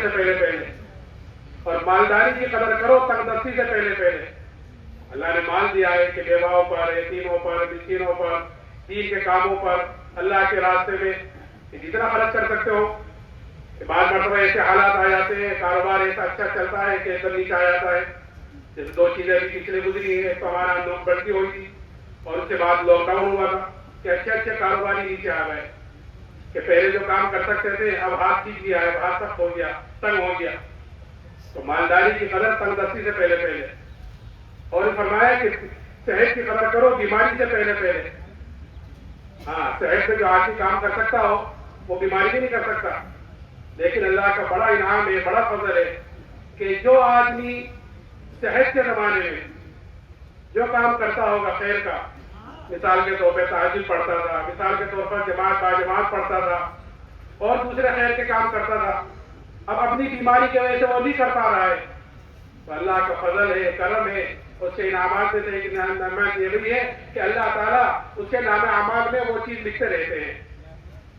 سے پہلے اور مالداری کی قدر کرو تنگ دستی سے پہلے. اللہ نے مال دیا ہے کہ بیواؤں پر، یتیموں پر، مسکینوں پر، دین کے کاموں پر، اللہ کے راستے میں جتنا خرچ کر سکتے ہو. بعض مرتبہ ایسے حالات آ جاتے ہیں، کاروبار ایسا اچھا چلتا ہے کہ ایک نیچے آ جاتا ہے. جیسے 2 چیزیں ابھی پچھلے گزری ہیں. ایک تو ہمارا نوٹ بڑھتی ہوئی تھی اور اس کے بعد لاک ڈاؤن ہوا تھا کہ اچھے کاروباری نیچے آ گئے کہ پہلے جو کام کر سکتے تھے اب ہاتھ کھینچ گیا ہے، ہاتھ سخت ہو گیا، تنگ ہو گیا. تو مالداری کی قدر تنگ دستی سے پہلے اور فرمایا کہ صحت کی قدر کرو بیماری سے پہلے. ہاں، صحت میں جو آدمی کام کر سکتا ہو وہ بیماری بھی نہیں کر سکتا. لیکن اللہ کا بڑا انعام ہے، بڑا فضل ہے کہ جو آدمی صحت کے زمانے میں جو کام کرتا ہوگا خیر کا، مثال کے طور پہ تہجد پڑھتا تھا، مثال کے طور پر باجماعت پڑھتا تھا اور دوسرے خیر کے کام کرتا تھا، اب اپنی بیماری کی وجہ سے وہ نہیں کر پا رہا ہے، تو اللہ کا فضل ہے، کرم ہے. اس کے انعامات میں سے ایک نعمت یہ بھی ہے کہ اللہ تعالیٰ اس کے نام اعمال میں وہ چیز لکھتے رہتے ہیں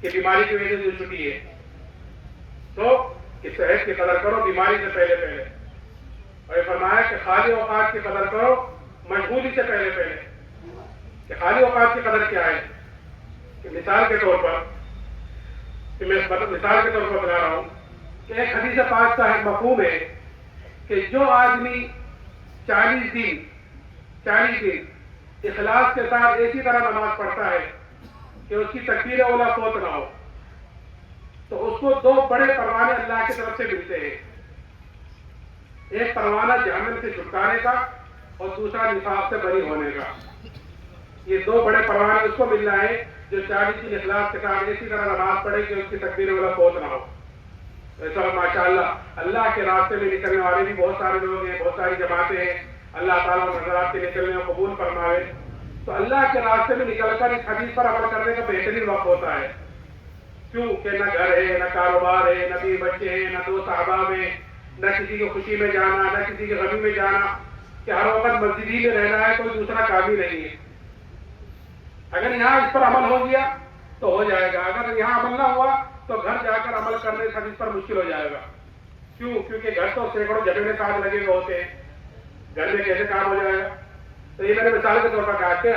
کہ بیماری کی وجہ سے جو چھٹی ہے. تو کہ صحت کی قدر کرو بیماری سے پہلے. اور یہ فرمایا کہ خالی اوقات کی قدر کرو مشغولی سے پہلے. کہ خالی اوقات کی قدر کیا ہے کہ مثال کے طور پر بتا رہا ہوں کہ ایک حدیث پاک کا ایک مفہوم ہے کہ جو آدمی 40 دن اخلاص کے ساتھ ایسی طرح نماز پڑھتا ہے کہ اس کی تکبیر اولا فوت نہ ہو، تو اس کو 2 بڑے پروانے اللہ کی طرف سے ملتے ہیں. ایک پروانہ جہنم سے چھٹکانے کا اور دوسرا نفاق سے بری ہونے کا. یہ 2 بڑے پروانے اس کو مل رہے ہیں جو 40 دن اخلاص کے ساتھ اسی طرح نماز پڑھے کہ اس کی تکبیر اولا فوت نہ ہو. ایسا ماشاءاللہ اللہ کے راستے میں نکلنے والے بھی بہت سارے لوگ ہیں، بہت ساری جماعتیں ہیں. اللہ تعالیٰ نظرات کے نکلنے کو قبول فرمائے. تو اللہ کے راستے میں نکل کر اس حدیث پر عمل کرنے کا بہترین وقت ہوتا ہے. کیوں کہ نہ گھر ہے، نہ کاروبار ہے، نہ بھی بچے ہیں، نہ دوست احباب ہیں، نہ کسی کی خوشی میں جانا، نہ کسی کی غمی میں جانا، کہ ہر وقت مسجد ہی میں رہنا ہے، کوئی دوسرا کام ہی نہیں ہے. اگر یہاں اس پر عمل ہو گیا تو ہو جائے گا، اگر یہاں عمل نہ ہوا تو گھر جا کر عمل کرنے اس حدیث پر مشکل ہو جائے گا. کیوں؟ کیونکہ گھر تو سینکڑوں جھگڑے ساتھ لگے ہوئے ہوتے ہیں، گھر میں کیسے کام ہو جائے گا. تو یہ میں نے مثال کے طور پر کہا کہ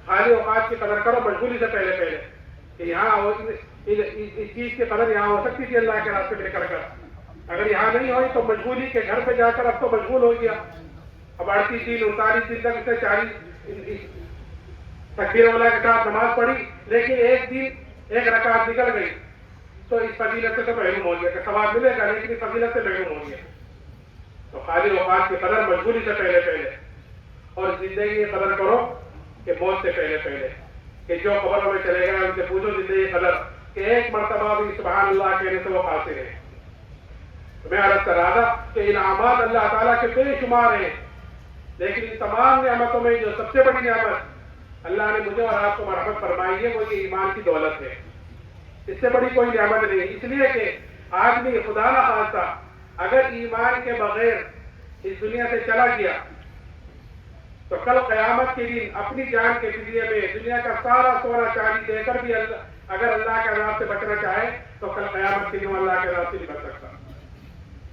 خالی اوقات کی قدر کرو مشغولی سے پہلے. کہ یہاں اس چیز کی قدر یہاں ہو سکتی تھی اللہ کے راستے میں نکل کر، اگر یہاں نہیں ہوئی تو مشغولی کے گھر پہ جا کر اب تو مشغول ہو گیا. اب 38 دن 39 دن تک اسے 40 تکبیر اولا کے ساتھ نماز پڑھی، لیکن ایک دن ایک رکعت نکل گئی تو اس فضیلت سے تو محروم ہو گیا کہ ثواب ملے گا، لیکن اس فضیلت سے محروم ہو گیا. تو خالی اوقات کی قدر مشغولی سے پہلے اور زندگی کی قدر کرو کہ موت سے پہلے. کہ جو قبر میں چلے گئے ان سے پوچھو زندگی کی قدر کہ ایک مرتبہ بھی سبحان اللہ کہنے سے وہ قاصر ہے. میں عرض کر رہا تھا کہ انعامات اللہ تعالیٰ کے بے شمار ہیں، لیکن ان تمام نعمتوں میں جو سب سے بڑی نعمت اللہ نے مجھے اور آپ کو مرحمت فرمائی ہے وہ یہ ایمان کی دولت ہے. اس سے بڑی کوئی نعمت نہیں. اس لیے کہ آدمی خدا نہ خواستہ اگر ایمان کے بغیر اس دنیا سے چلا گیا تو کل قیامت کے دن اپنی جان کے فدیے میں دنیا کا سارا سونا چاندی دے کر بھی اگر اللہ کے عذاب سے بچنا چاہے تو کل قیامت کے دن اللہ کے عذاب سے نہیں بچ سکتا.